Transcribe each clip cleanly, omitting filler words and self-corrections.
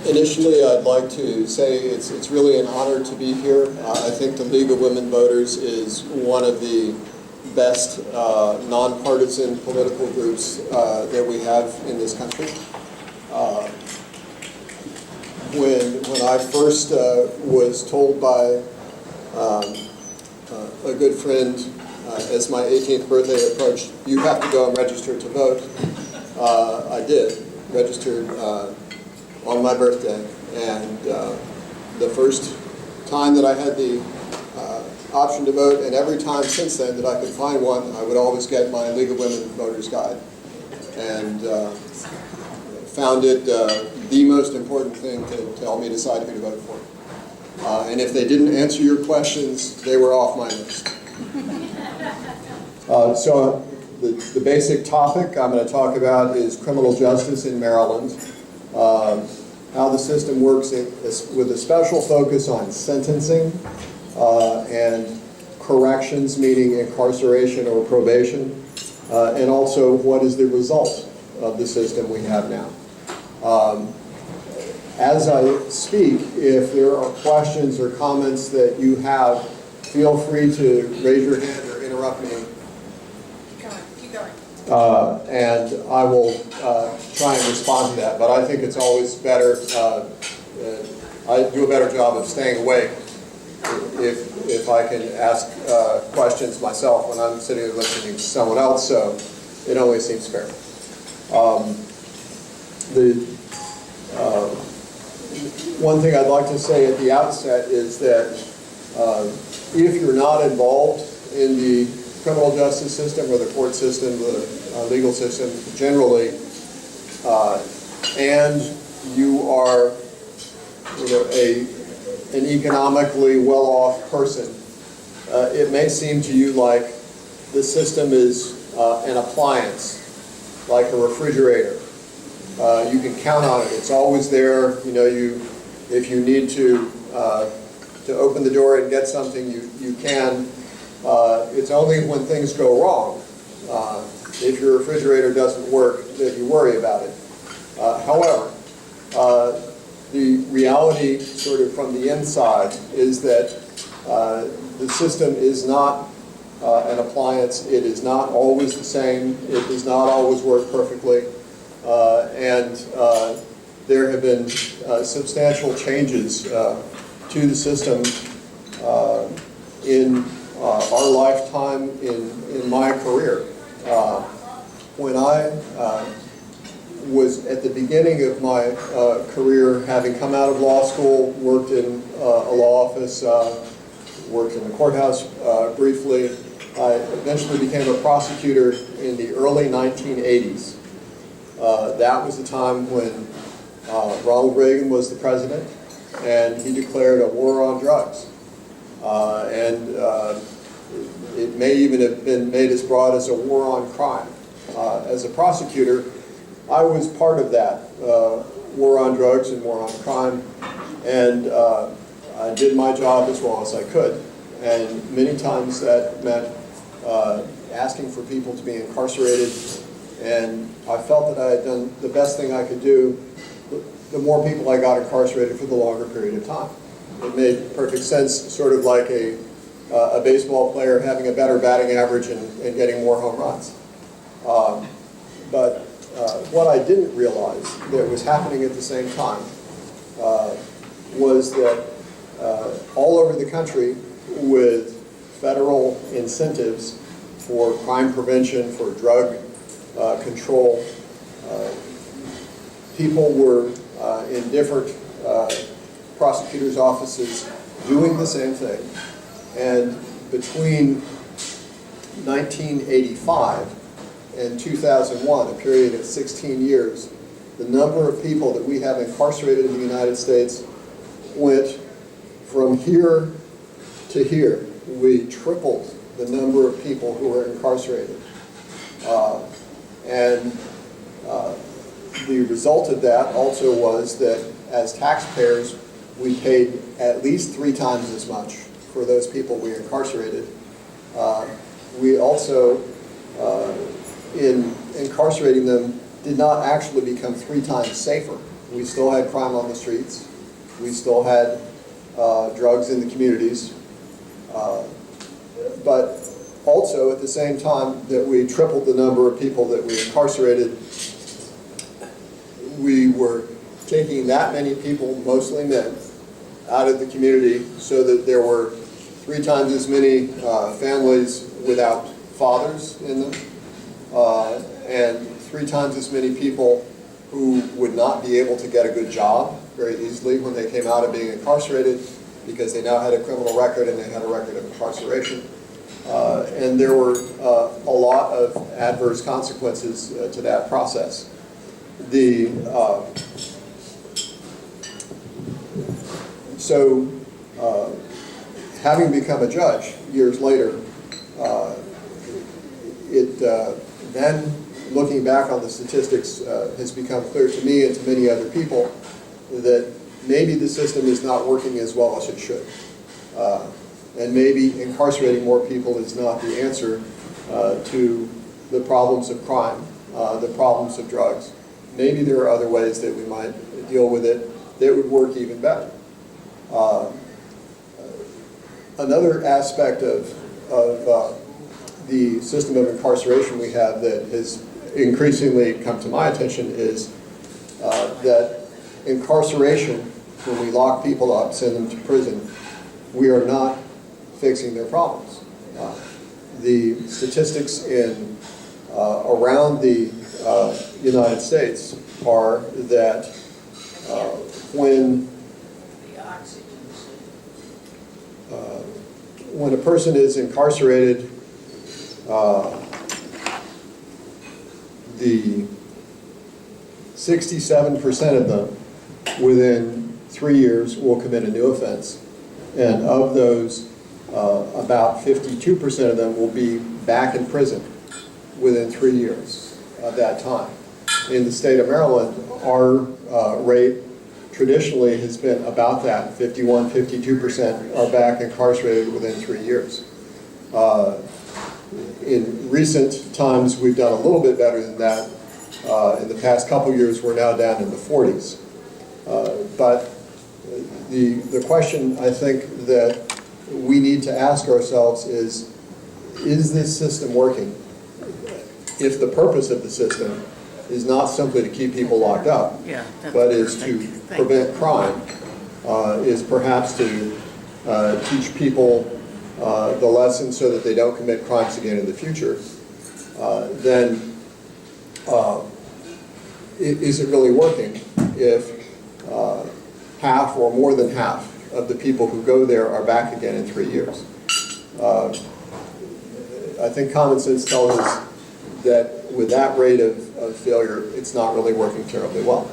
Initially, I'd like to say it's really an honor to be here. I think the League of Women Voters is one of the best nonpartisan political groups that we have in this country. When I first was told by a good friend as my 18th birthday approached, you have to go and register to vote, I did. Registered on my birthday, and the first time that I had the option to vote, and every time since then that I could find one, I would always get my League of Women Voters Guide, and found it the most important thing to help me decide who to vote for. And if they didn't answer your questions, they were off my list. So the basic topic I'm going to talk about is criminal justice in Maryland, how the system works with a special focus on sentencing and corrections, meaning incarceration or probation, and also what is the result of the system we have now. As I speak, if there are questions or comments that you have, feel free to raise your hand or interrupt me. Keep going. And I will try and respond to that. But I think it's always better, I do a better job of staying awake if I can ask questions myself when I'm sitting and listening to someone else, so it only seems fair. One thing I'd like to say at the outset is that if you're not involved in the criminal justice system or the court system, the legal system generally, and you are an economically well-off person, it may seem to you like the system is an appliance, like a refrigerator. You can count on it. It's always there. If you need to open the door and get something, you can. It's only when things go wrong, if your refrigerator doesn't work, that you worry about it. However, the reality sort of from the inside is that the system is not an appliance. It is not always the same. It does not always work perfectly. And there have been substantial changes to the system in our lifetime in my career. When I was at the beginning of my career, having come out of law school, worked in a law office, worked in the courthouse briefly, I eventually became a prosecutor in the early 1980s. That was the time when Ronald Reagan was the president, and he declared a war on drugs. It may even have been made as broad as a war on crime. As a prosecutor, I was part of that war on drugs and war on crime, and I did my job as well as I could. And many times that meant asking for people to be incarcerated, and I felt that I had done the best thing I could do. The more people I got incarcerated for the longer period of time. It made perfect sense, sort of like a baseball player having a better batting average and getting more home runs. But what I didn't realize that was happening at the same time was that all over the country, with federal incentives for crime prevention, for drug control, people were in different prosecutors' offices doing the same thing. And between 1985 and 2001, a period of 16 years, the number of people that we have incarcerated in the United States went from here to here. We tripled the number of people who were incarcerated. The result of that also was that as taxpayers, we paid at least 3 times as much for those people we incarcerated. We also, in incarcerating them, did not actually become 3 times safer. We still had crime on the streets. We still had drugs in the communities. But also, at the same time that we tripled the number of people that we incarcerated, we were taking that many people, mostly men, out of the community so that there were 3 times as many families without fathers in them, and 3 times as many people who would not be able to get a good job very easily when they came out of being incarcerated because they now had a criminal record and they had a record of incarceration. And there were a lot of adverse consequences to that process. Having become a judge years later, then looking back on the statistics has become clear to me and to many other people that maybe the system is not working as well as it should. And maybe incarcerating more people is not the answer to the problems of crime, the problems of drugs. Maybe there are other ways that we might deal with it that would work even better. Another aspect of the system of incarceration we have that has increasingly come to my attention is that incarceration, when we lock people up, send them to prison, we are not fixing their problems. The statistics around the United States are that when a person is incarcerated, the 67% of them within 3 years will commit a new offense. And of those, about 52% of them will be back in prison within 3 years of that time. In the state of Maryland, our rate traditionally has been about that. 51, 52% are back incarcerated within 3 years. In recent times, we've done a little bit better than that. In the past couple years, we're now down in the 40s. But the question I think that we need to ask ourselves is this system working? If the purpose of the system is not simply to keep people locked up, but is to prevent crime, is perhaps to teach people the lesson so that they don't commit crimes again in the future, then is it really working if half or more than half of the people who go there are back again in 3 years? I think common sense tells us that with that rate of failure, it's not really working terribly well.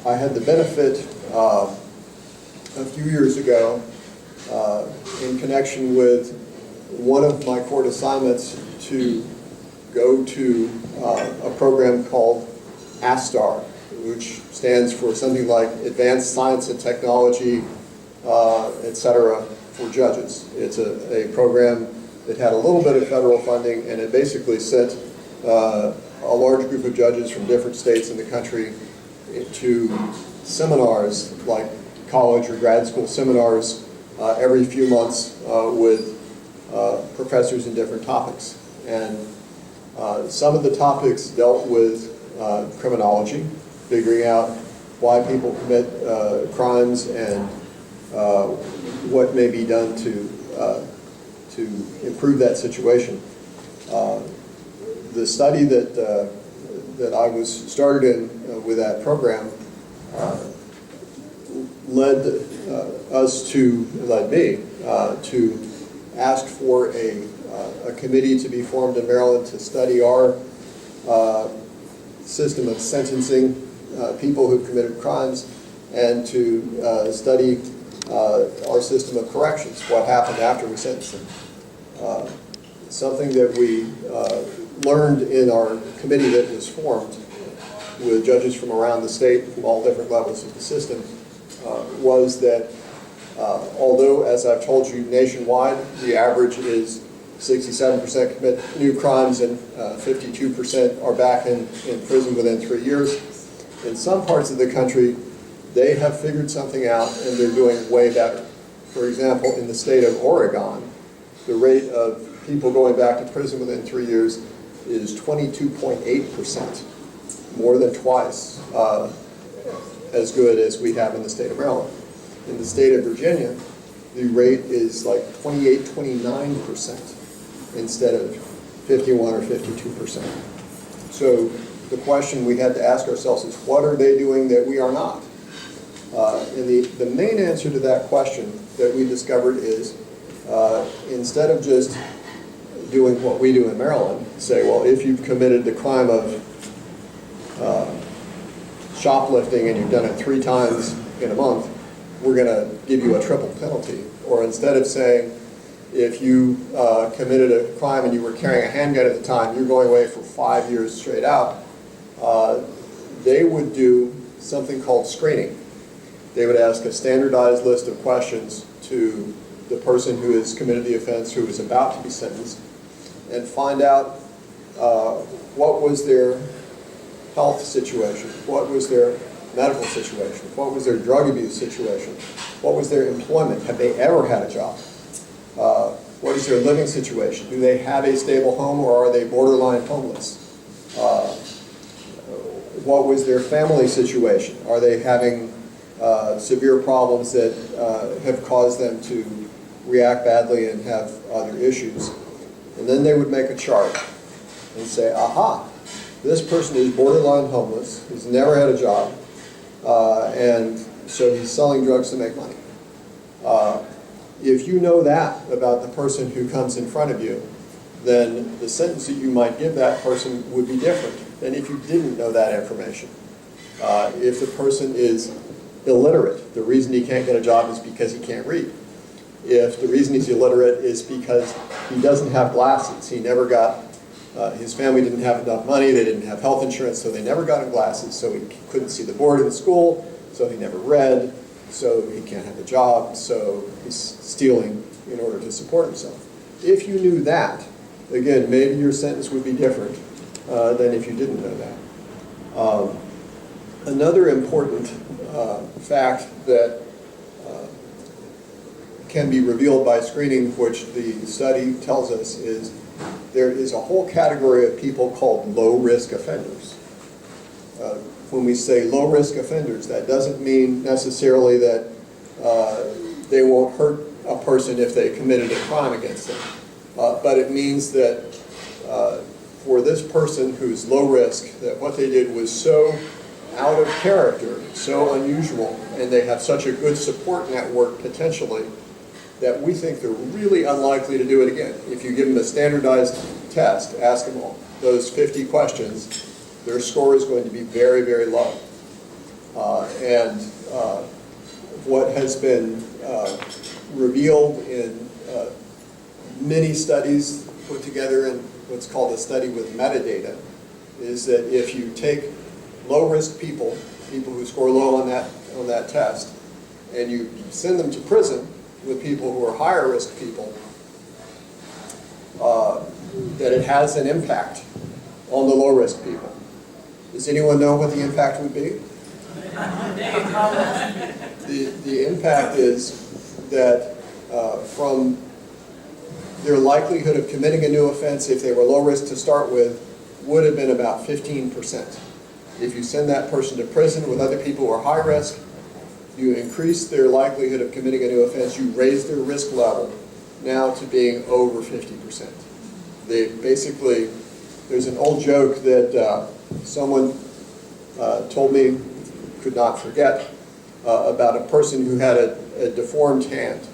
I had the benefit a few years ago in connection with one of my court assignments to go to a program called ASTAR, which stands for something like Advanced Science and Technology, etc., for judges. It's a program that had a little bit of federal funding, and it basically sent a large group of judges from different states in the country to seminars, like college or grad school seminars, every few months with professors in different topics. And some of the topics dealt with criminology, figuring out why people commit crimes and what may be done to improve that situation. The study that I was started in with that program led me to ask for a committee to be formed in Maryland to study our system of sentencing people who've committed crimes, and to study our system of corrections, what happened after we sentenced them. Something that we learned in our committee that was formed with judges from around the state, from all different levels of the system, was that although, as I've told you, nationwide, the average is 67% commit new crimes and 52% are back in prison within 3 years, In some parts of the country, they have figured something out and they're doing way better. For example, in the state of Oregon, the rate of people going back to prison within 3 years is 22.8%, more than twice as good as we have in the state of Maryland. In the state of Virginia, the rate is like 28, 29% instead of 51 or 52%. So the question we had to ask ourselves is, what are they doing that we are not? And the main answer to that question that we discovered is, instead of just doing what we do in Maryland, say, well, if you've committed the crime of shoplifting and you've done it 3 times in a month, we're going to give you a triple penalty. Or instead of saying, if you committed a crime and you were carrying a handgun at the time, you're going away for 5 years straight out, they would do something called screening. They would ask a standardized list of questions to the person who has committed the offense, who is about to be sentenced, and find out what was their health situation, what was their medical situation, what was their drug abuse situation, what was their employment, have they ever had a job, what is their living situation, do they have a stable home or are they borderline homeless, what was their family situation, are they having severe problems that have caused them to react badly and have other issues. And then they would make a chart and say, aha, this person is borderline homeless, he's never had a job, and so he's selling drugs to make money. If you know that about the person who comes in front of you, then the sentence that you might give that person would be different than if you didn't know that information. If the person is illiterate, the reason he can't get a job is because he can't read. If the reason he's illiterate is because he doesn't have glasses, he never got, his family didn't have enough money, they didn't have health insurance, so they never got him glasses, so he couldn't see the board in the school, so he never read, so he can't have a job, so he's stealing in order to support himself. If you knew that, again, maybe your sentence would be different than if you didn't know that. Another important fact that can be revealed by screening, which the study tells us, is there is a whole category of people called low-risk offenders. When we say low-risk offenders, that doesn't mean necessarily that they won't hurt a person if they committed a crime against them. But it means that for this person who's low risk, that what they did was so out of character, so unusual, and they have such a good support network potentially, that we think they're really unlikely to do it again. If you give them a standardized test, ask them all those 50 questions, their score is going to be very, very low. What has been revealed in many studies put together in what's called a study with metadata is that if you take low-risk people, people who score low on that test, and you send them to prison with people who are higher-risk people, that it has an impact on the low-risk people. Does anyone know what the impact would be? The impact is that from their likelihood of committing a new offense if they were low risk to start with would have been about 15%. If you send that person to prison with other people who are high risk, you increase their likelihood of committing a new offense, you raise their risk level now to being over 50%. They basically, there's an old joke that someone told me, could not forget, about a person who had a deformed hand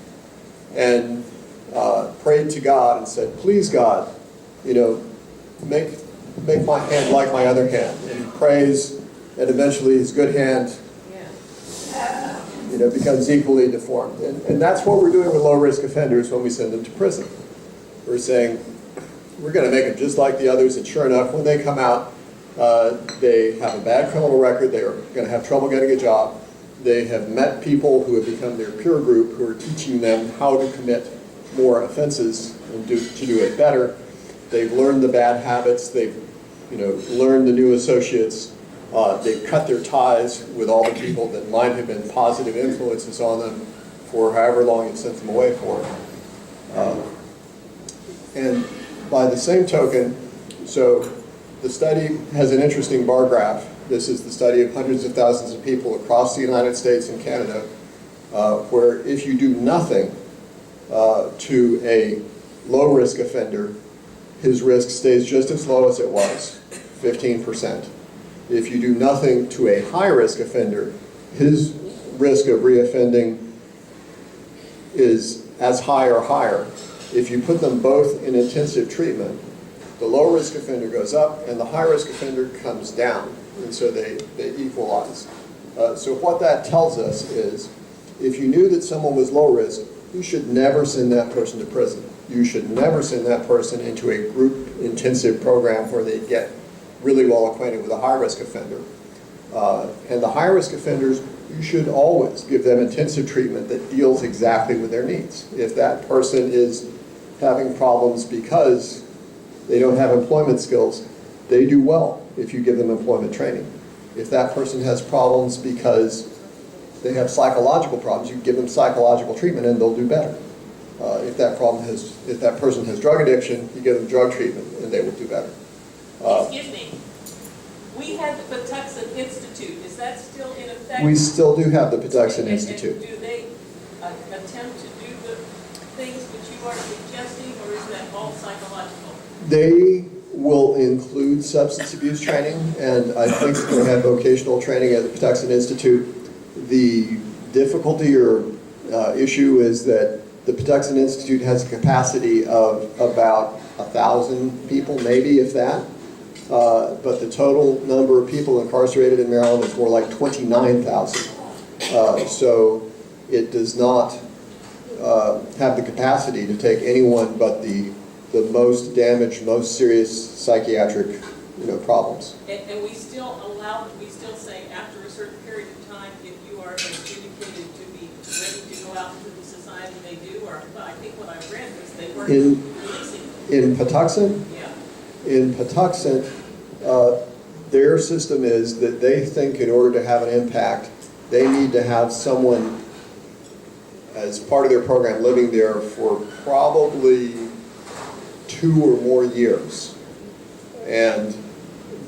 and prayed to God and said, please God, make my hand like my other hand. And he prays, and eventually his good hand becomes equally deformed. And that's what we're doing with low-risk offenders when we send them to prison. We're saying, we're going to make them just like the others, and sure enough, when they come out, they have a bad criminal record, they are going to have trouble getting a job, they have met people who have become their peer group who are teaching them how to commit more offenses and to do it better. They've learned the bad habits, they've learned the new associates, They cut their ties with all the people that might have been positive influences on them for however long you sent them away for. And by the same token, so the study has an interesting bar graph. This is the study of hundreds of thousands of people across the United States and Canada, where if you do nothing to a low-risk offender, his risk stays just as low as it was, 15%. If you do nothing to a high-risk offender, his risk of reoffending is as high or higher. If you put them both in intensive treatment, the low-risk offender goes up and the high-risk offender comes down, and so they equalize. So what that tells us is, if you knew that someone was low-risk, you should never send that person to prison. You should never send that person into a group intensive program where they get really well acquainted with a high-risk offender. And the high-risk offenders, you should always give them intensive treatment that deals exactly with their needs. If that person is having problems because they don't have employment skills, they do well if you give them employment training. If that person has problems because they have psychological problems, you give them psychological treatment and they'll do better. If that person has drug addiction, you give them drug treatment and they will do better. Excuse me. We had the Patuxent Institute. Is that still in effect? We still do have the Patuxent Institute. And do they attempt to do the things that you are suggesting, or is that all psychological? They will include substance abuse training, and I think they have vocational training at the Patuxent Institute. The difficulty or issue is that the Patuxent Institute has a capacity of about 1,000 people, maybe, if that. But the total number of people incarcerated in Maryland is more like 29,000. So it does not have the capacity to take anyone but the most damaged, most serious psychiatric problems. And we still say after a certain period of time, if you are adjudicated to be ready to go out into the society, they do, or I think what I read was they weren't releasing them. In Patuxent? Yeah. In Patuxent, their system is that they think in order to have an impact, they need to have someone as part of their program living there for probably 2 or more years. And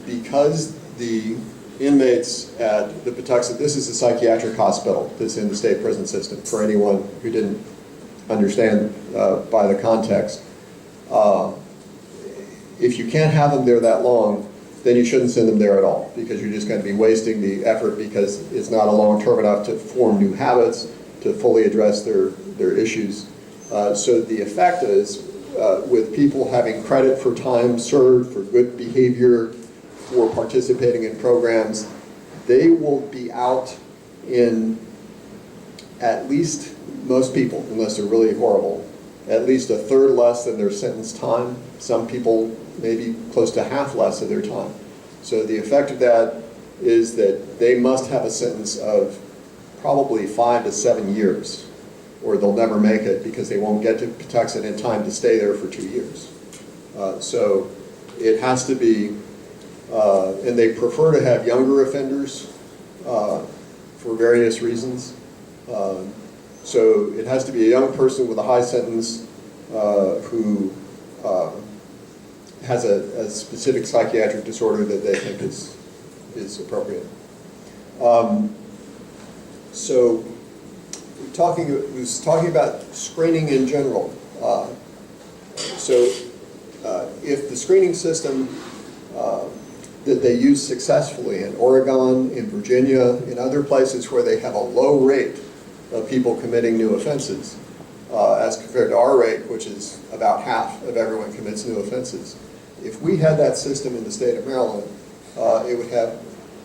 because the inmates at the Patuxent, this is a psychiatric hospital that's in the state prison system, for anyone who didn't understand by the context. If you can't have them there that long, then you shouldn't send them there at all, because you're just going to be wasting the effort, because it's not a long-term enough to form new habits, to fully address their issues. So the effect is, with people having credit for time served, for good behavior, for participating in programs, they will be out in at least, most people, unless they're really horrible, at least a third less than their sentence time. Some people maybe close to half less of their time. So the effect of that is that they must have a sentence of probably 5 to 7 years, or they'll never make it because they won't get to Patuxent in time to stay there for 2 years. So it has to be, and they prefer to have younger offenders for various reasons. So it has to be a young person with a high sentence who has a specific psychiatric disorder that they think is appropriate. So was talking about screening in general. If the screening system that they use successfully in Oregon, in Virginia, in other places where they have a low rate of people committing new offenses, as compared to our rate, which is about half of everyone commits new offenses. If we had that system in the state of Maryland, it would have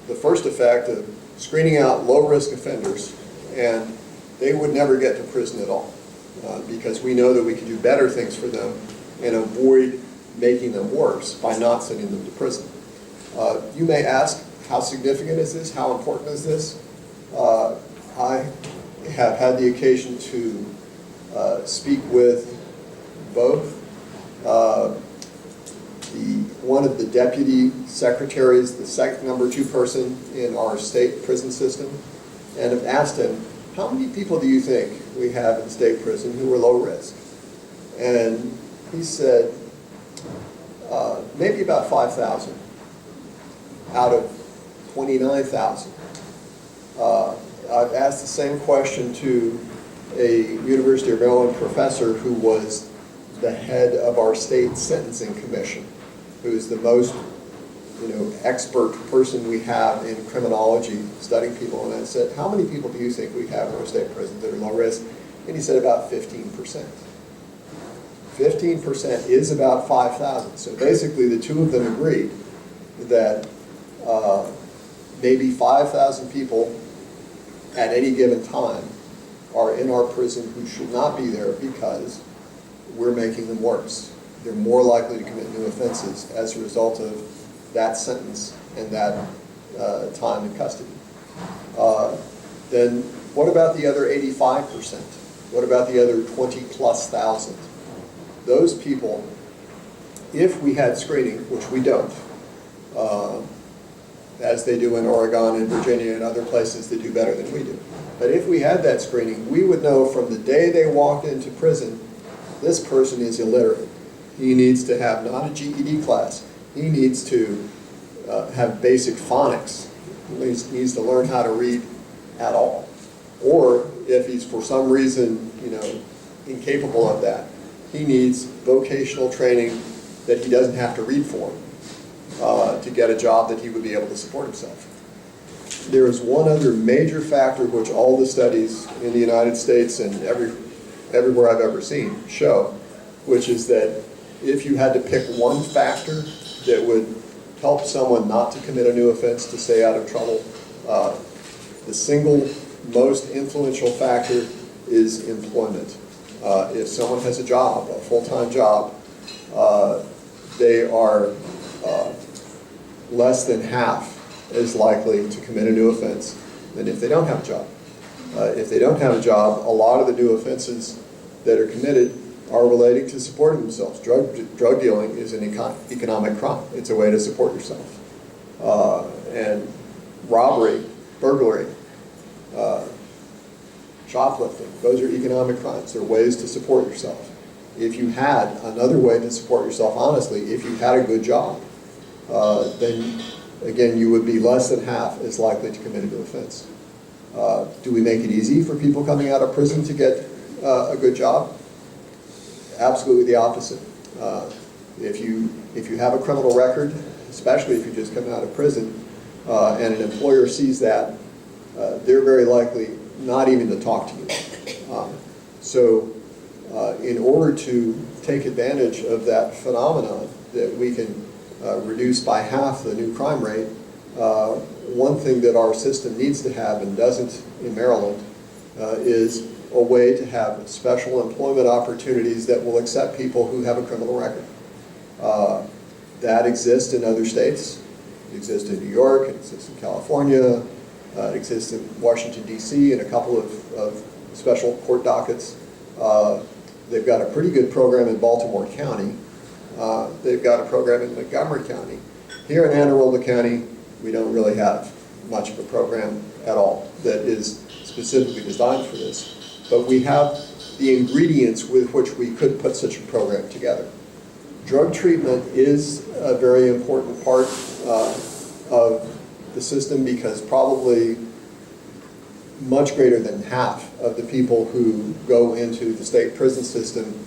the first effect of screening out low-risk offenders, and they would never get to prison at all, because we know that we can do better things for them and avoid making them worse by not sending them to prison. You may ask, how significant is this? How important is this? I have had the occasion to speak with both the one of the deputy secretaries, the number 2 person in our state prison system, and have asked him, how many people do you think we have in state prison who are low risk? And he said, maybe about 5,000 out of 29,000. I've asked the same question to a University of Maryland professor who was the head of our state sentencing commission, who is the most expert person we have in criminology studying people. And I said, how many people do you think we have in our state prisons that are low risk? And he said about 15%. 15% is about 5,000. So basically the two of them agreed that maybe 5,000 people at any given time are in our prison who should not be there because we're making them worse. They're more likely to commit new offenses as a result of that sentence and that time in custody. Then what about the other 85%? What about the other 20,000+? Those people, if we had screening, which we don't, as they do in Oregon and Virginia and other places that do better than we do. But if we had that screening, we would know from the day they walked into prison, this person is illiterate. He needs to have not a GED class. He needs to have basic phonics. He needs to learn how to read at all. Or if he's for some reason, incapable of that, he needs vocational training that he doesn't have to read for to get a job that he would be able to support himself. There is one other major factor which all the studies in the United States and everywhere I've ever seen show, which is that if you had to pick one factor that would help someone not to commit a new offense, to stay out of trouble, the single most influential factor is employment. If someone has a job, a full-time job, they are less than half as likely to commit a new offense than if they don't have a job. If they don't have a job, a lot of the new offenses that are committed are relating to supporting themselves. Drug dealing is an economic crime. It's a way to support yourself. And robbery, burglary, shoplifting, those are economic crimes. They're ways to support yourself. If you had another way to support yourself honestly, if you had a good job, then again, you would be less than half as likely to commit a new offense. Do we make it easy for people coming out of prison to get a good job? Absolutely the opposite. If you have a criminal record, especially if you just come out of prison, and an employer sees that, they're very likely not even to talk to you. So in order to take advantage of that phenomenon that we can reduce by half the new crime rate, one thing that our system needs to have and doesn't in Maryland is a way to have special employment opportunities that will accept people who have a criminal record. That exists in other states. It exists in New York, it exists in California, it exists in Washington, D.C., and a couple of special court dockets. They've got a pretty good program in Baltimore County. They've got a program in Montgomery County. Here in Anne Arundel County, we don't really have much of a program at all that is specifically designed for this. But we have the ingredients with which we could put such a program together. Drug treatment is a very important part of the system because probably much greater than half of the people who go into the state prison system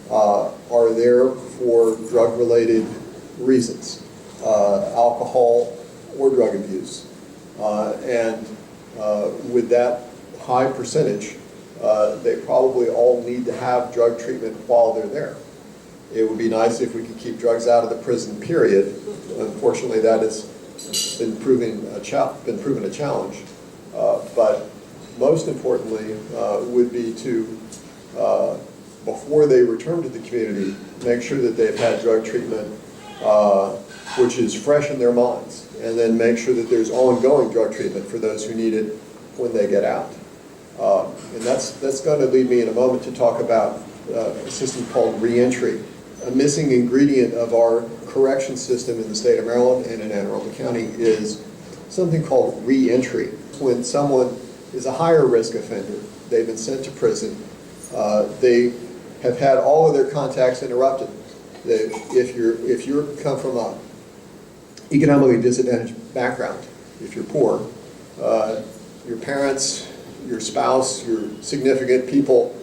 are there for drug-related reasons, alcohol or drug abuse. And with that high percentage, they probably all need to have drug treatment while they're there. It would be nice if we could keep drugs out of the prison, period. Unfortunately, that has been proven a challenge. But most importantly would be to, before they return to the community, make sure that they've had drug treatment which is fresh in their minds, and then make sure that there's ongoing drug treatment for those who need it when they get out. And that's going to lead me in a moment to talk about a system called reentry a missing ingredient of our correction system in the state of Maryland and in Anne Arundel County is something called re-entry. When someone is a higher risk offender, they've been sent to prison, they have had all of their contacts interrupted. If you come from a economically disadvantaged background, if you're poor, your parents, your spouse, your significant people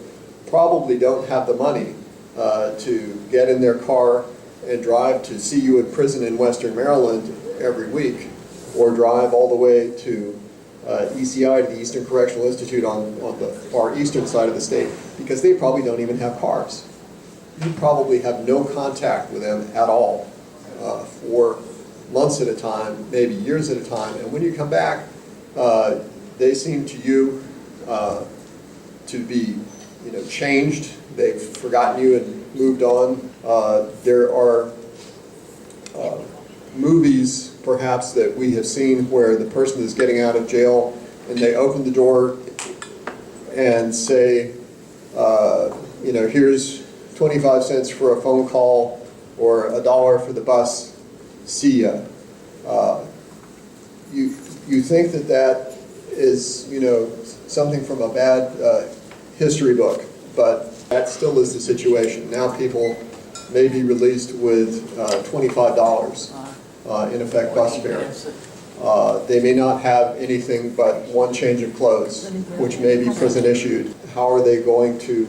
probably don't have the money to get in their car and drive to see you in prison in Western Maryland every week, or drive all the way to ECI, to the Eastern Correctional Institute on the far eastern side of the state, because they probably don't even have cars. You probably have no contact with them at all for months at a time, maybe years at a time, and when you come back, they seem to you to be, changed. They've forgotten you and moved on. There are movies, perhaps, that we have seen where the person is getting out of jail and they open the door and say, here's 25 cents for a phone call or $1 for the bus, see ya. You think that is, something from a bad history book, but that still is the situation. Now people may be released with $25, in effect bus fare. They may not have anything but one change of clothes, which may be prison issued. How are they going to,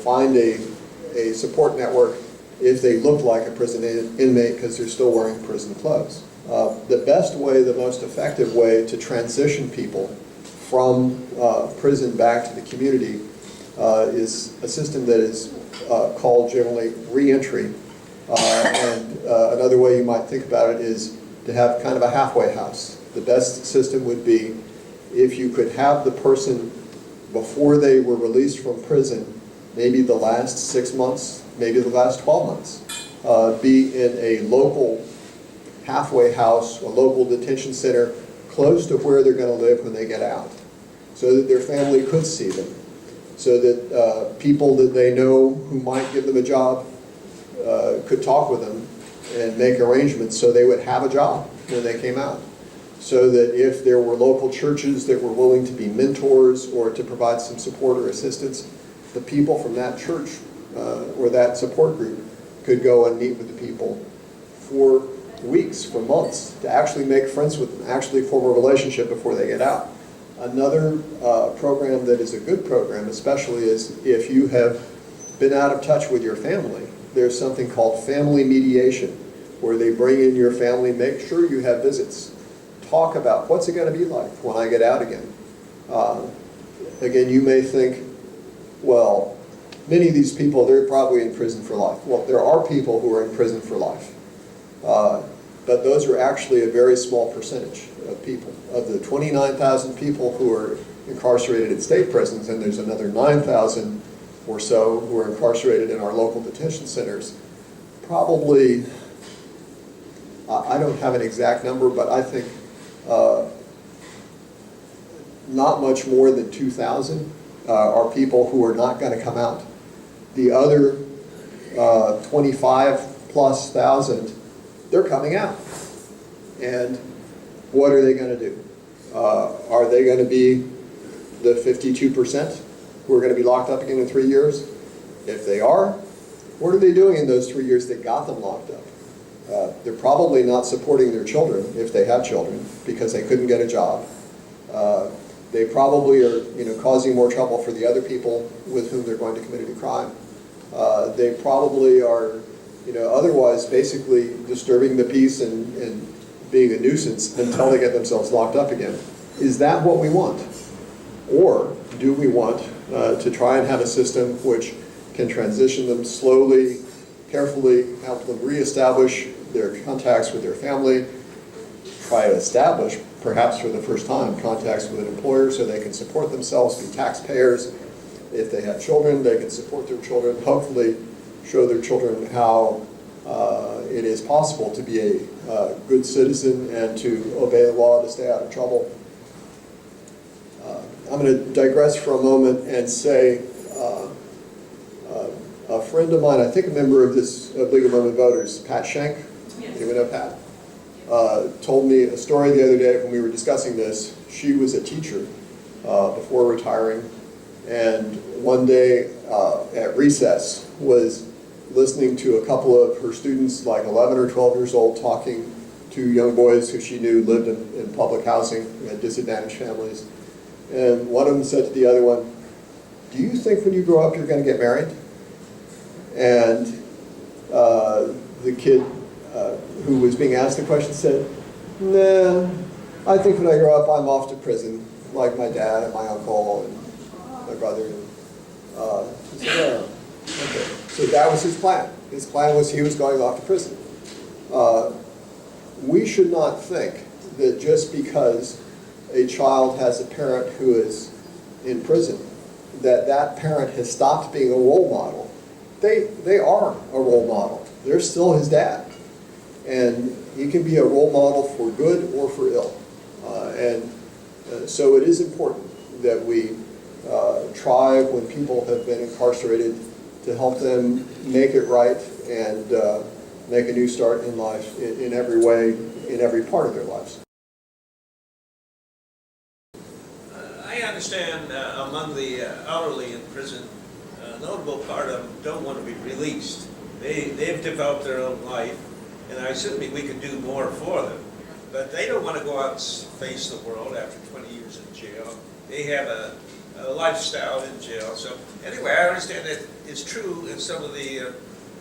find a support network if they look like a prison inmate because they're still wearing prison clothes? The best way, the most effective way to transition people from prison back to the community is a system that is called generally re-entry. And another way you might think about it is to have kind of a halfway house. The best system would be if you could have the person, before they were released from prison, maybe the last 6 months, maybe the last 12 months, be in a local halfway house, a local detention center, close to where they're going to live when they get out, so that their family could see them, so that people that they know who might give them a job could talk with them and make arrangements so they would have a job when they came out. So that if there were local churches that were willing to be mentors or to provide some support or assistance, the people from that church or that support group could go and meet with the people for weeks, for months, to actually make friends with them, actually form a relationship before they get out. Another program that is a good program, especially, is if you have been out of touch with your family. There's something called family mediation, where they bring in your family, make sure you have visits, talk about what's it going to be like when I get out again. Again, you may think, well, many of these people, they're probably in prison for life. Well, there are people who are in prison for life. But those are actually a very small percentage of people. Of the 29,000 people who are incarcerated in state prisons, and there's another 9,000 or so who are incarcerated in our local detention centers, probably, I don't have an exact number, but I think not much more than 2,000 are people who are not going to come out. The other 25+ thousand, they're coming out. And what are they going to do? Are they going to be the 52% who are going to be locked up again in 3 years? If they are, what are they doing in those 3 years that got them locked up? They're probably not supporting their children, if they have children, because they couldn't get a job. They probably are, causing more trouble for the other people with whom they're going to commit a crime. They probably are, otherwise basically disturbing the peace and being a nuisance until they get themselves locked up again. Is that what we want? Or do we want to try and have a system which can transition them slowly, carefully, help them reestablish their contacts with their family, try to establish, perhaps for the first time, contacts with an employer so they can support themselves, be taxpayers. If they have children, they can support their children, hopefully show their children how it is possible to be a good citizen and to obey the law, to stay out of trouble. I'm going to digress for a moment and say a friend of mine, I think a member of this League of Women Voters, Pat Schenk, Yes. anyone know Pat? Told me a story the other day when we were discussing this. She was a teacher before retiring, and one day at recess was listening to a couple of her students, like 11 or 12 years old, talking to young boys who she knew lived in public housing, had disadvantaged families. And one of them said to the other one, "Do you think when you grow up you're going to get married?" And the kid who was being asked the question said, "Nah, I think when I grow up I'm off to prison, like my dad and my uncle and my brother." He said, "Oh, okay." So that was his plan. His plan was he was going off to prison. We should not think that just because a child has a parent who is in prison, that that parent has stopped being a role model. They are a role model. They're still his dad. And he can be a role model for good or for ill. So it is important that we try, when people have been incarcerated, to help them make it right and make a new start in life in every way, in every part of their lives. I understand among the elderly in prison, a notable part of them don't want to be released. They've developed their own life, and I certainly we could do more for them. But they don't want to go out and face the world after 20 years in jail. They have a lifestyle in jail. So anyway, I understand that it's true in some of the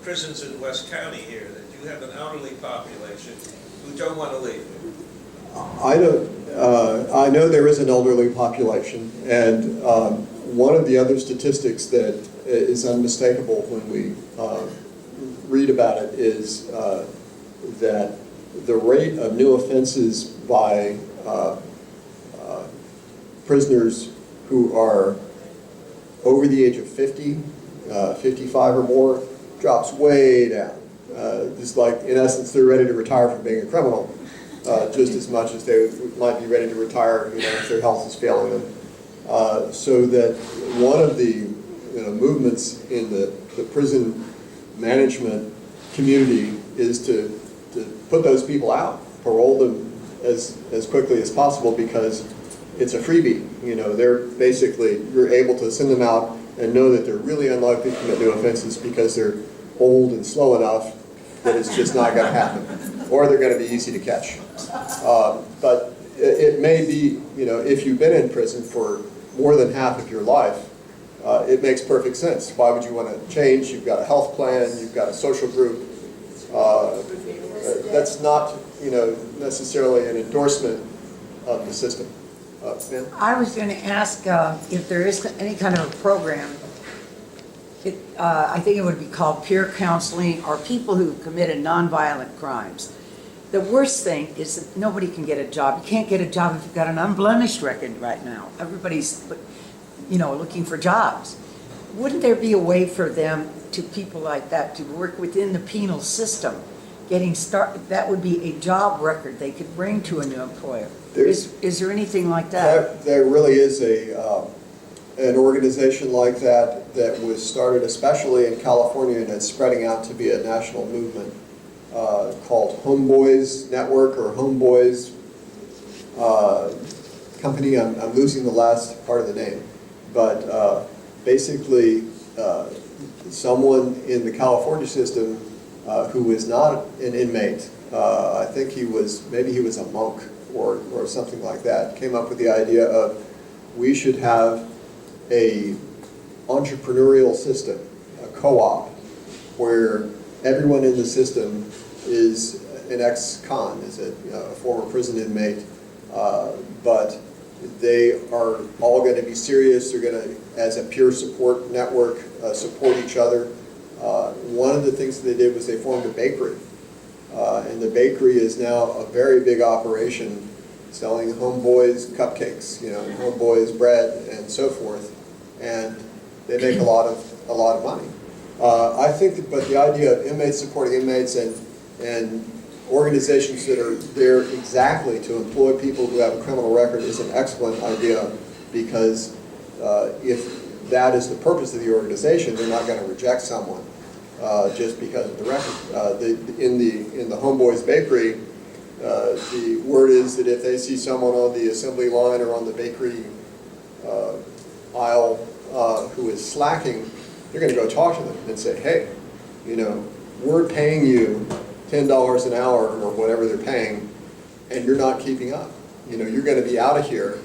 prisons in West County here, that you have an elderly population who don't want to leave. I know there is an elderly population, and one of the other statistics that is unmistakable when we read about it is that the rate of new offenses by prisoners who are over the age of 50, 55 or more, drops way down. Just like, in essence, they're ready to retire from being a criminal, just as much as they might be ready to retire, if their health is failing them. So that one of the movements in the prison management community is to put those people out, parole them as quickly as possible, because it's a freebie. They're basically, you're able to send them out and know that they're really unlikely to commit new offenses because they're old and slow enough that it's just not going to happen, or they're going to be easy to catch. But it may be, if you've been in prison for more than half of your life, it makes perfect sense. Why would you want to change? You've got a health plan, you've got a social group. That's not, necessarily an endorsement of the system. Ma'am? I was going to ask if there is any kind of a program. I think it would be called peer counseling, or people who committed nonviolent crimes. The worst thing is that nobody can get a job. You can't get a job if you've got an unblemished record right now. Everybody's, looking for jobs. Wouldn't there be a way for them, to people like that, to work within the penal system? That would be a job record they could bring to a new employer. Is there anything like that? There really is an organization like that was started especially in California, and it's spreading out to be a national movement called Homeboys Network, or Homeboys Company. I'm losing the last part of the name. But basically, someone in the California system who is not an inmate, I think maybe he was a monk or something like that, came up with the idea of, we should have a entrepreneurial system, a co-op, where everyone in the system is an ex-con, is a former prison inmate, but they are all going to be serious. They're going to, as a peer support network, support each other. One of the things that they did was they formed a bakery. And the bakery is now a very big operation, selling Homeboys cupcakes, and Homeboys bread and so forth. And they make a lot of money. I think that, but the idea of inmates supporting inmates and organizations that are there exactly to employ people who have a criminal record is an excellent idea, because if that is the purpose of the organization, they're not going to reject someone just because of the record. In the Homeboys Bakery, the word is that if they see someone on the assembly line or on the bakery aisle who is slacking, they're going to go talk to them and say, hey, you know, we're paying you $10 an hour or whatever they're paying, and you're not keeping up. You know, you're going to be out of here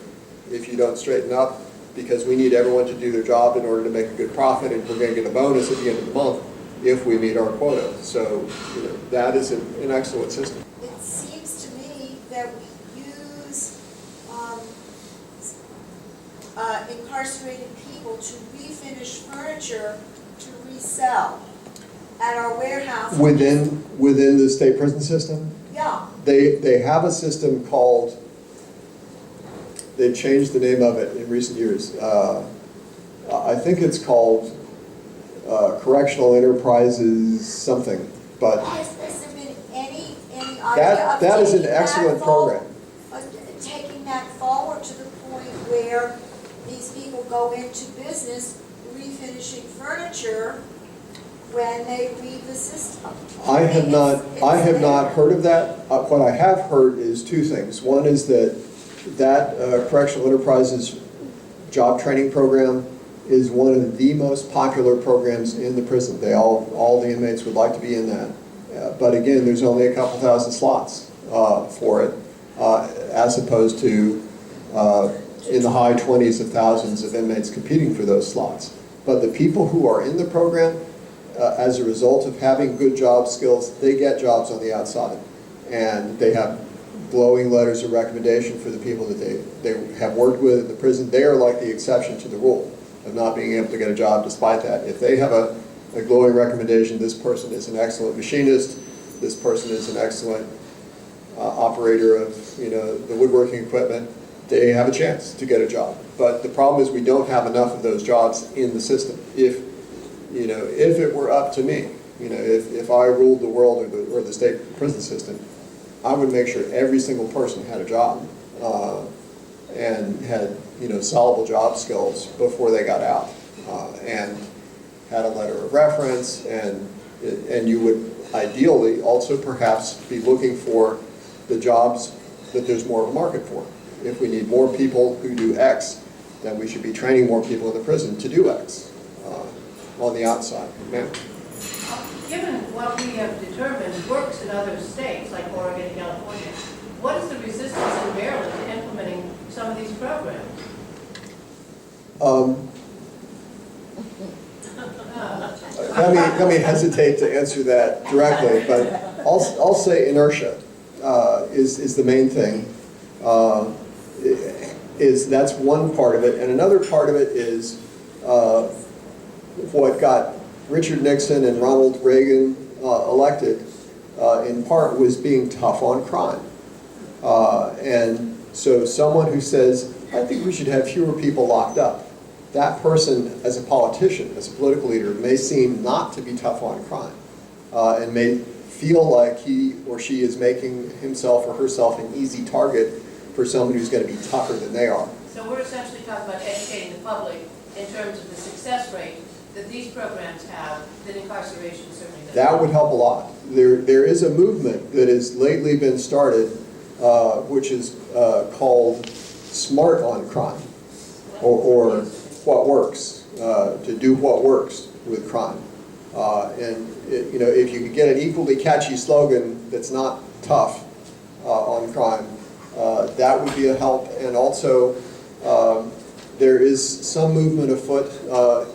if you don't straighten up, because we need everyone to do their job in order to make a good profit, and we're going to get a bonus at the end of the month if we meet our quota. So, you know, that is an excellent system. It seems to me that we use incarcerated people to refinish furniture to resell at our warehouse. Within the state prison system, Yeah, they have a system called, they've changed the name of it in recent years. I think it's called Correctional Enterprises something, but has there been any idea of that is an taking that excellent program. taking that forward to the point where these people go into business refinishing furniture when they leave the system? I have mean, not it's heard of that. What I have heard is two things. One is that Correctional Enterprises job training program is one of the most popular programs in the prison. All the inmates would like to be in that. But again, there's only a couple thousand slots for it, as opposed to in the high 20s of thousands of inmates competing for those slots. But the people who are in the program, as a result of having good job skills, they get jobs on the outside. And they have glowing letters of recommendation for the people that they have worked with in the prison. They are like the exception to the rule of not being able to get a job despite that. If they have a glowing recommendation, this person is an excellent machinist, this person is an excellent operator of, you know, the woodworking equipment, they have a chance to get a job. But the problem is we don't have enough of those jobs in the system. If it were up to me, you know, if I ruled the world or the state prison system, I would make sure every single person had a job and had, you know, solvable job skills before they got out, and had a letter of reference, and you would ideally also perhaps be looking for the jobs that there's more of a market for. If we need more people who do X, then we should be training more people in the prison to do X on the outside. Ma'am? Given what we have determined works in other states, like Oregon and California, what is the resistance in Maryland to implementing some of these programs? Let me hesitate to answer that directly, but I'll say inertia is the main thing. That's one part of it, and another part of it is what got Richard Nixon and Ronald Reagan elected, in part, was being tough on crime. And so someone who says, I think we should have fewer people locked up, that person, as a politician, as a political leader, may seem not to be tough on crime, and may feel like he or she is making himself or herself an easy target for someone who's going to be tougher than they are. So we're essentially talking about educating the public in terms of the success rate that these programs have that incarceration certainly does. That would help a lot. There is a movement that has lately been started, which is called Smart on Crime, or what works, to do what works with crime. You know, if you could get an equally catchy slogan that's not tough on crime, that would be a help. And also, there is some movement afoot,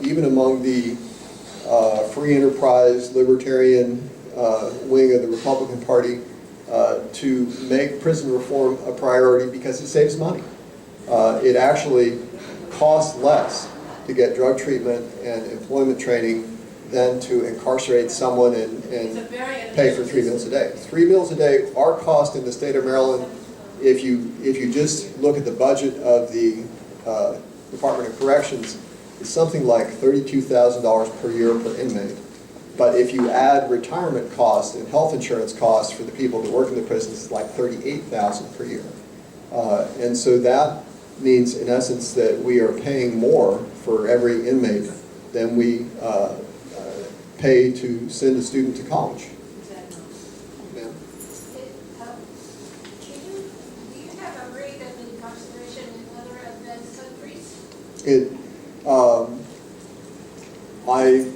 even among the free enterprise libertarian wing of the Republican Party, to make prison reform a priority because it saves money. It actually costs less to get drug treatment and employment training than to incarcerate someone and pay for 3 meals a day. 3 meals a day, our cost in the state of Maryland, if you just look at the budget of the Department of Corrections, is something like $32,000 per year per inmate. But if you add retirement costs and health insurance costs for the people that work in the prisons, it's like $38,000 per year. And so that means, in essence, that we are paying more for every inmate than we pay to send a student to college. Yeah. Do you have a rate of incarceration in other advanced countries? I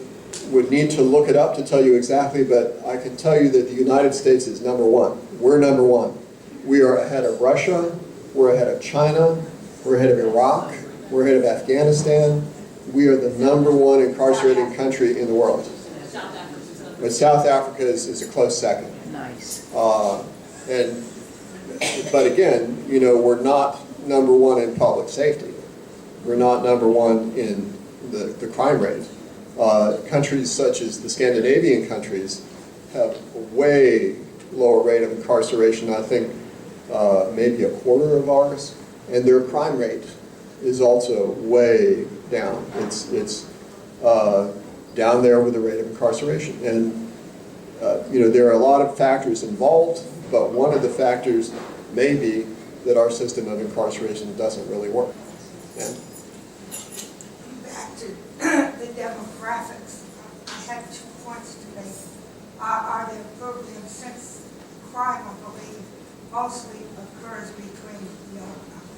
would need to look it up to tell you exactly, but I can tell you that the United States is number one. We're number one. We are ahead of Russia, we're ahead of China, we're ahead of Iraq, we're ahead of Afghanistan. We are the number one incarcerating country in the world. South Africa's another. But South Africa is a close second. Nice. But again, you know, we're not number one in public safety. We're not number one in the crime rate. Countries such as the Scandinavian countries have a way lower rate of incarceration, I think maybe a quarter of ours, and their crime rate is also way down. It's down there with the rate of incarceration. And you know, there are a lot of factors involved, but one of the factors may be that our system of incarceration doesn't really work. Yeah. Back to the demographics, I have 2 points to make. Are there programs, since crime, I believe, mostly occurs between, you know,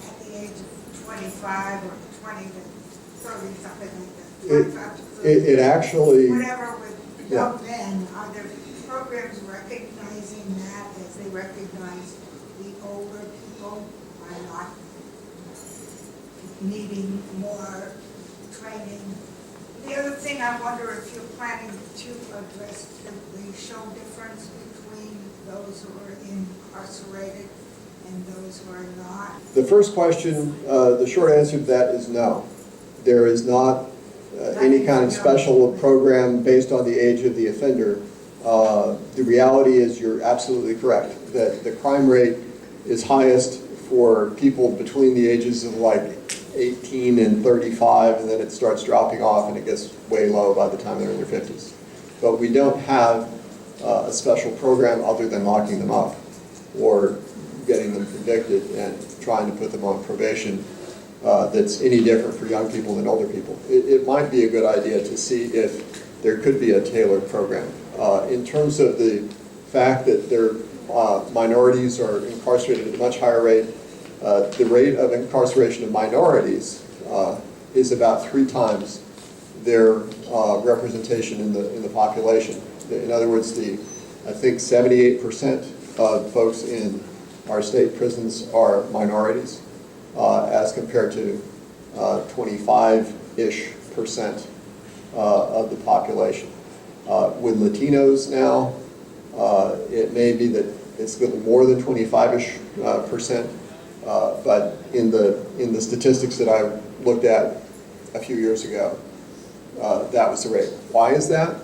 at the age of 25 or 20 to 30, something like that. 25 to 30. It actually, Whatever with Yeah. young men, are there programs recognizing that as they recognize the older people are not needing more training? The other thing, I wonder if you're planning to address the show difference between those who are incarcerated and those who are not. the first question, the short answer to that is no. There is not any kind of special program based on the age of the offender. The reality is, you're absolutely correct, that the crime rate is highest for people between the ages of like 18 and 35, and then it starts dropping off and it gets way low by the time they're in their 50s. But we don't have a special program other than locking them up or getting them convicted and trying to put them on probation that's any different for young people than older people. It might be a good idea to see if there could be a tailored program. In terms of the fact that their minorities are incarcerated at a much higher rate, the rate of incarceration of minorities is about 3 times their representation in the population. In other words, I think 78% of folks in our state prisons are minorities, as compared to 25-ish% of the population. With Latinos now, it may be that it's a little more than 25-ish%, but in the statistics that I looked at a few years ago, that was the rate. Why is that?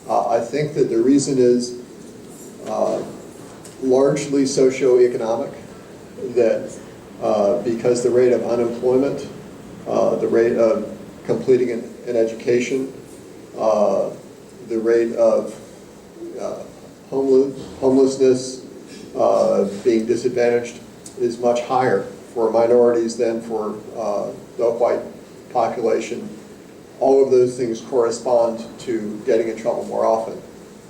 I think that the reason is largely socioeconomic, that because the rate of unemployment, the rate of completing an education, the rate of homelessness, being disadvantaged is much higher for minorities than for the white population. All of those things correspond to getting in trouble more often.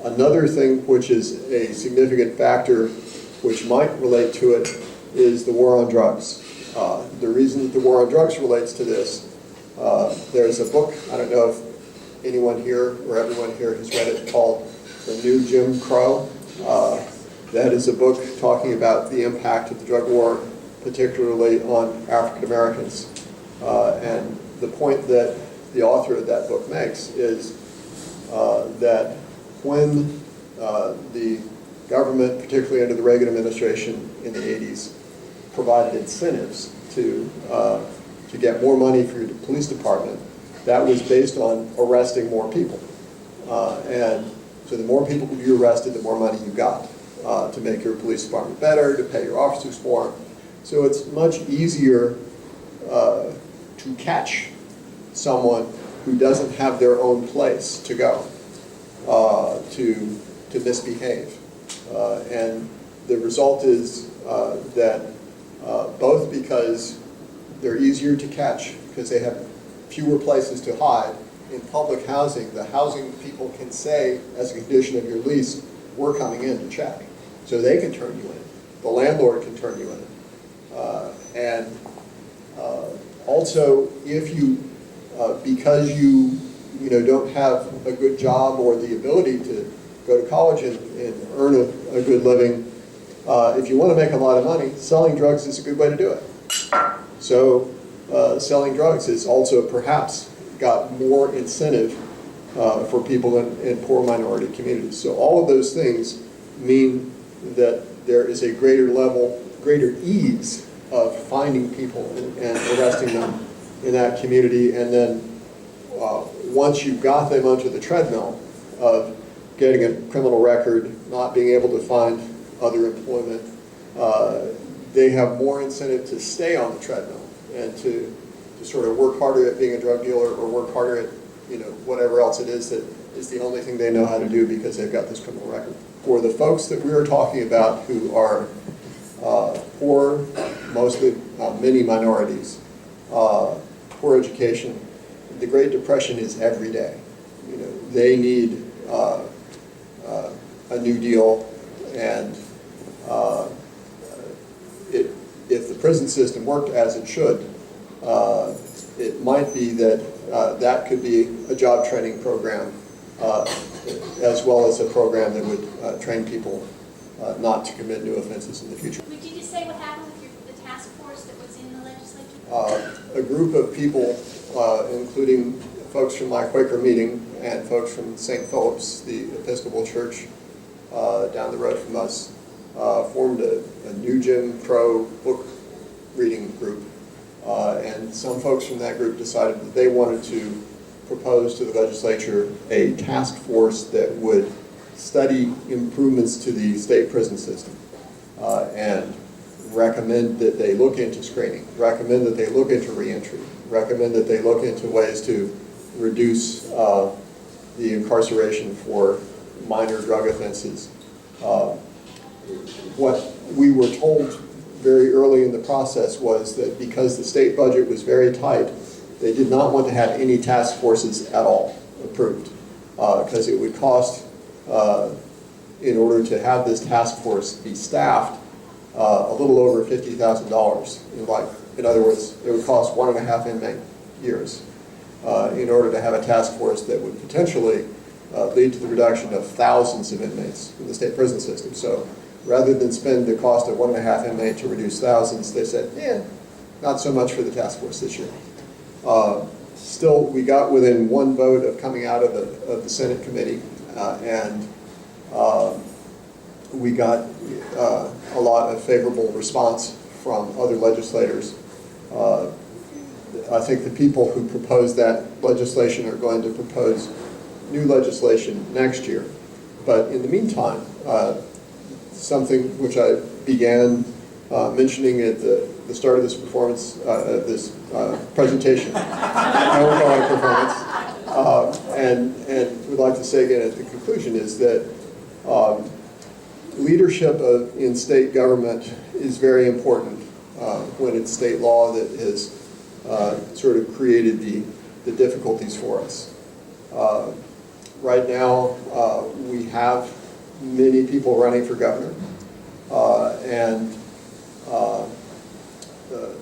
Another thing which is a significant factor which might relate to it is the war on drugs. The reason that the war on drugs relates to this, there's a book, I don't know if anyone here or everyone here has read it, called The New Jim Crow. That is a book talking about the impact of the drug war, particularly on African Americans. And the point that the author of that book makes is that when the government, particularly under the Reagan administration in the 80s, provided incentives to get more money for your police department, that was based on arresting more people. And so the more people you arrested, the more money you got to make your police department better, to pay your officers more. So it's much easier to catch someone who doesn't have their own place to go, to misbehave. And the result is that both because they're easier to catch because they have fewer places to hide, in public housing, the housing people can say, as a condition of your lease, we're coming in to check. So they can turn you in. The landlord can turn you in. Also, if you, because you don't have a good job or the ability to go to college and earn a good living, if you want to make a lot of money, selling drugs is a good way to do it. So selling drugs is also perhaps got more incentive for people in poor minority communities. So all of those things mean that there is a greater ease of finding people and arresting them in that community. And then once you've got them onto the treadmill of getting a criminal record, not being able to find other employment, they have more incentive to stay on the treadmill and to sort of work harder at being a drug dealer or work harder at whatever else it is that is the only thing they know how to do because they've got this criminal record. For the folks that we are talking about who are poor, mostly many minorities, poor education, the Great Depression is every day. They need a New Deal, and if the prison system worked as it should, it might be that that could be a job training program as well as a program that would train people not to commit new offenses in the future. Did you just say what happened with the task force that was in the legislature? A group of people, including folks from my Quaker meeting and folks from St. Philip's, the Episcopal Church down the road from us, formed a new Jim Crow book reading group. And some folks from that group decided that they wanted to propose to the legislature a task force that would study improvements to the state prison system and recommend that they look into screening, recommend that they look into reentry, recommend that they look into ways to reduce the incarceration for minor drug offenses. What we were told very early in the process was that because the state budget was very tight, they did not want to have any task forces at all approved because it would cost, in order to have this task force be staffed, a little over $50,000. In other words, it would cost 1.5 inmate years in order to have a task force that would potentially lead to the reduction of thousands of inmates in the state prison system. So rather than spend the cost of 1.5 inmate to reduce thousands, they said, not so much for the task force this year. Still, we got within one vote of coming out of the Senate committee, and we got a lot of favorable response from other legislators. I think the people who proposed that legislation are going to propose new legislation next year. But in the meantime, something which I began mentioning at the start of this performance, this presentation, I won't call it a performance, and would like to say again at the conclusion is that leadership in state government is very important when it's state law that has sort of created the difficulties for us. Right now, we have many people running for governor, and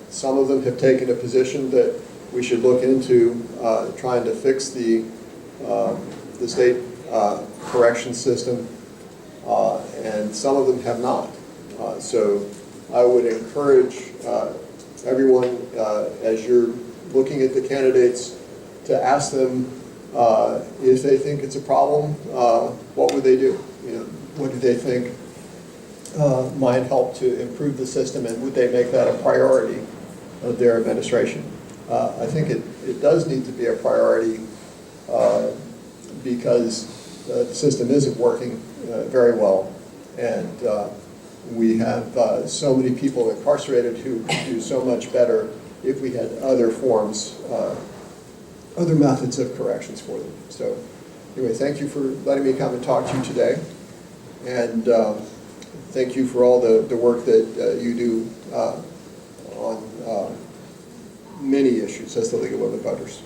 some of them have taken a position that we should look into trying to fix the state correction system, and some of them have not. So I would encourage everyone, as you're looking at the candidates, to ask them if they think it's a problem, what would they do? What do they think might help to improve the system, and would they make that a priority of their administration? I think it does need to be a priority because the system isn't working very well, and we have so many people incarcerated who could do so much better if we had other forms, other methods of corrections for them. So anyway, thank you for letting me come and talk to you today, and thank you for all the work that you do on many issues as the League of Women Voters.